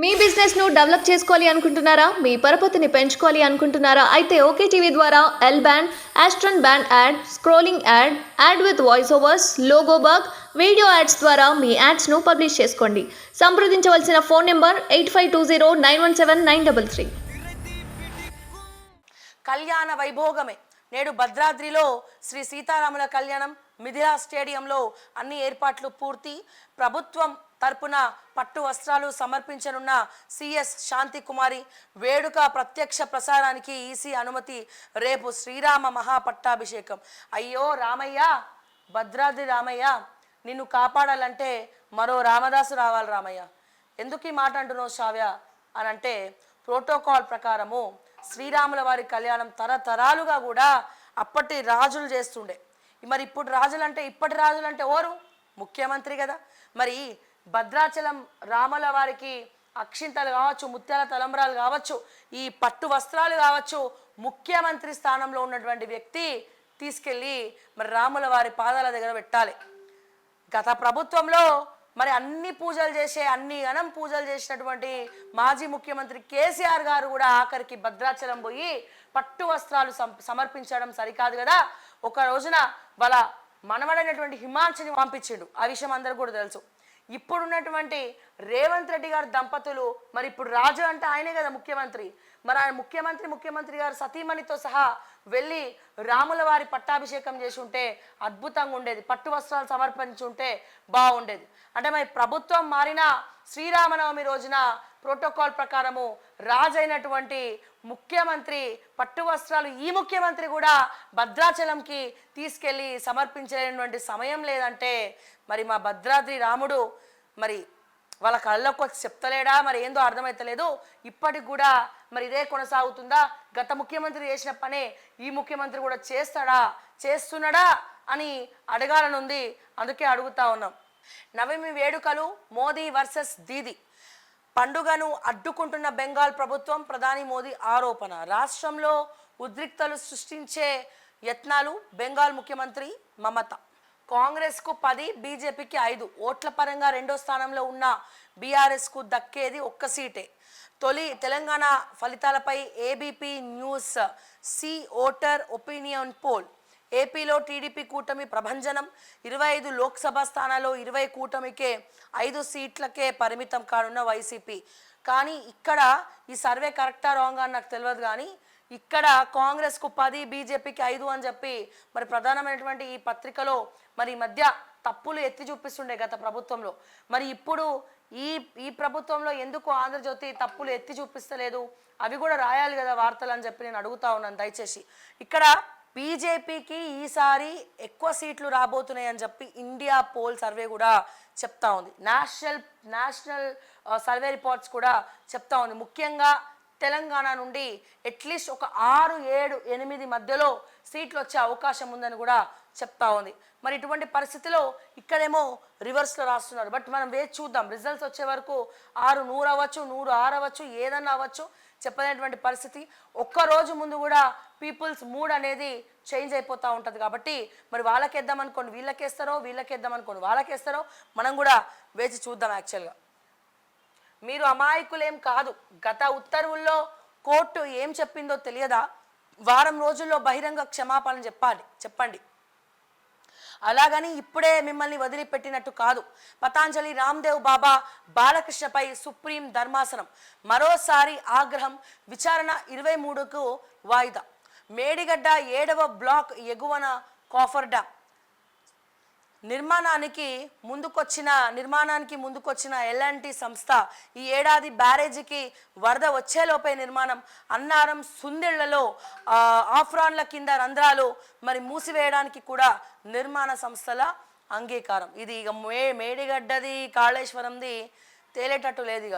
మీ business ను develop చేసుకోవాలి అనుకుంటున్నారా? మీ పరపతిని పెంచుకోవాలి అనుకుంటున్నారా? అయితే ఓకే టీవీ ద్వారా L band, Aston band ad, scrolling ad, ad with voice overs, logo bug, video ads ద్వారా మీ యాడ్స్ ను పబ్లిష్ చేసుకోండి. సంప్రదించవలసిన ఫోన్ నెంబర్ 8520917933. కళ్యాణ వైభోగమే నేడు భద్రాద్రిలో శ్రీ సీతారాముల కళ్యాణం మిథిలా స్టేడియంలో అన్ని ఏర్పాట్లు పూర్తి. ప్రభుత్వం తరపున పట్టు వస్త్రాలు సమర్పించనున్న సిఎస్ శాంతికుమారి వేడుక ప్రత్యక్ష ప్రసారానికి ఈసీ అనుమతి. రేపు శ్రీరామ మహాపట్టాభిషేకం. అయ్యో రామయ్య, భద్రాద్రి రామయ్య, నిన్ను కాపాడాలంటే మరో రామదాసు రావాలి రామయ్య. ఎందుకు ఈ మాట అంటున్నావు శ్రావ్య అని అంటే, ప్రోటోకాల్ ప్రకారము శ్రీరాముల వారి కళ్యాణం తరతరాలుగా కూడా అప్పటి రాజులు చేస్తుండే. మరి ఇప్పుడు రాజులు అంటే, ఇప్పటి రాజులు అంటే ఓరు? ముఖ్యమంత్రి కదా. మరి భద్రాచలం రాముల వారికి అక్షింతలు కావచ్చు, ముత్యాల తలంబ్రాలు కావచ్చు, ఈ పట్టు వస్త్రాలు కావచ్చు, ముఖ్యమంత్రి స్థానంలో ఉన్నటువంటి వ్యక్తి తీసుకెళ్ళి మరి రాముల వారి పాదాల దగ్గర పెట్టాలి. గత ప్రభుత్వంలో మరి అన్ని పూజలు చేసే, అన్ని గణం పూజలు చేసినటువంటి మాజీ ముఖ్యమంత్రి కేసీఆర్ గారు కూడా ఆఖరికి భద్రాచలం పోయి పట్టు వస్త్రాలు సమర్పించడం సరికాదు కదా. ఒక రోజున వాళ్ళ మనవడైనటువంటి హిమాంశని పంపించిండు. ఆ విషయం అందరికీ కూడా తెలుసు. ఇప్పుడున్నటువంటి రేవంత్ రెడ్డి గారు దంపతులు, మరి ఇప్పుడు రాజు అంటే ఆయనే కదా ముఖ్యమంత్రి. మరి ఆయన ముఖ్యమంత్రి గారు సతీమణితో సహా వెళ్ళి రాముల వారి పట్టాభిషేకం చేసి ఉంటే అద్భుతంగా ఉండేది. పట్టు వస్త్రాలు సమర్పించుంటే బాగుండేది. అంటే మరి ప్రభుత్వం మారిన శ్రీరామనవమి రోజున ప్రోటోకాల్ ప్రకారము రాజైనటువంటి ముఖ్యమంత్రి పట్టు వస్త్రాలు ఈ ముఖ్యమంత్రి కూడా భద్రాచలంకి తీసుకెళ్ళి సమర్పించలేనటువంటి సమయం లేదంటే మరి మా భద్రాద్రి రాముడు మరి వాళ్ళ కళ్ళకు వచ్చి చెప్తలేడా? మరి ఏందో అర్థమవుతలేదు. ఇప్పటికి కూడా మరి ఇదే కొనసాగుతుందా? గత ముఖ్యమంత్రి చేసిన పనే ఈ ముఖ్యమంత్రి కూడా చేస్తున్నాడా అని అడగాలనుంది. అందుకే అడుగుతా ఉన్నాం. నవమి వేడుకలు మోదీ వర్సెస్ దీది. పండుగను అడ్డుకుంటున్న బెంగాల్ ప్రభుత్వం, ప్రధాని మోదీ ఆరోపణ. రాష్ట్రంలో ఉద్రిక్తలు సృష్టించే యత్నాలు. బెంగాల్ ముఖ్యమంత్రి మమత. కాంగ్రెస్కు 10, బీజేపీకి 5. ఓట్ల పరంగా రెండో స్థానంలో ఉన్న బీఆర్ఎస్కు దక్కేది ఒక్క సీటే. తొలి తెలంగాణ ఫలితాలపై ABP news C voter opinion poll. ఏపీలో టీడీపీ కూటమి ప్రభంజనం. 25 లోక్సభ స్థానాల్లో 20 కూటమికే, 5 సీట్లకే పరిమితం కానున్న వైసీపీ. కానీ ఇక్కడ ఈ సర్వే కరెక్టా రాంగ్ అని నాకు తెలియదు. కానీ ఇక్కడ కాంగ్రెస్కు 10, బీజేపీకి 5 అని చెప్పి మరి ప్రధానమైనటువంటి ఈ పత్రికలో మరి మధ్య తప్పులు ఎత్తి చూపిస్తుండే గత ప్రభుత్వంలో. మరి ఇప్పుడు ఈ ప్రభుత్వంలో ఎందుకు ఆంధ్రజ్యోతి తప్పులు ఎత్తి చూపిస్తలేదు? అవి కూడా రాయాలి కదా వార్తలు అని చెప్పి నేను అడుగుతా ఉన్నాను. దయచేసి ఇక్కడ బీజేపీకి ఈసారి ఎక్కువ సీట్లు రాబోతున్నాయి అని చెప్పి ఇండియా పోల్ సర్వే కూడా చెప్తా ఉంది. నేషనల్ సర్వే రిపోర్ట్స్ కూడా చెప్తా ఉంది. ముఖ్యంగా తెలంగాణ నుండి అట్లీస్ట్ ఒక 6, 7, 8 మధ్యలో సీట్లు వచ్చే అవకాశం ఉందని కూడా చెప్తా ఉంది. మరి ఇటువంటి పరిస్థితిలో ఇక్కడేమో రివర్స్లో రాస్తున్నారు. బట్ మనం వేచి చూద్దాం. రిజల్ట్స్ వచ్చే వరకు 100 అవ్వచ్చు, 106 అవ్వచ్చు, ఏదన్నా అవ్వచ్చు, చెప్పలేనటువంటి పరిస్థితి. ఒక్కరోజు ముందు కూడా పీపుల్స్ మూడ్ అనేది చేంజ్ అయిపోతూ ఉంటుంది. కాబట్టి మరి వాళ్ళకేద్దాం అనుకోండి వీళ్ళకేస్తారో, వీళ్ళకేద్దాం అనుకోండి వాళ్ళకేస్తారో, మనం కూడా వేచి చూద్దాం. యాక్చువల్గా మీరు అమాయకులేం కాదు. గత ఉత్తర్వుల్లో కోర్టు ఏం చెప్పిందో తెలియదా? వారం రోజుల్లో బహిరంగ క్షమాపణ చెప్పండి. అలాగని ఇప్పుడే మిమ్మల్ని వదిలిపెట్టినట్టు కాదు. పతాంజలి రామ్దేవ్ బాబా బాలకృష్ణపై సుప్రీం ధర్మాసనం మరోసారి ఆగ్రహం. విచారణ 23కు వాయిదా. మేడిగడ్డ 7వ బ్లాక్ ఎగువన కాఫర్ డ్యామ్ నిర్మాణానికి ముందుకొచ్చిన ఎల్ఎన్టీ సంస్థ ఈ ఏడాది బ్యారేజీకి వరద వచ్చేలోపే నిర్మాణం. అన్నారం సుందిళ్లలో ఆఫ్రాన్ల కింద రంధ్రాలు మరి మూసివేయడానికి కూడా నిర్మాణ సంస్థల అంగీకారం. ఇది ఇక మేడిగడ్డది కాళేశ్వరంది తేలేటట్టు లేదు ఇక.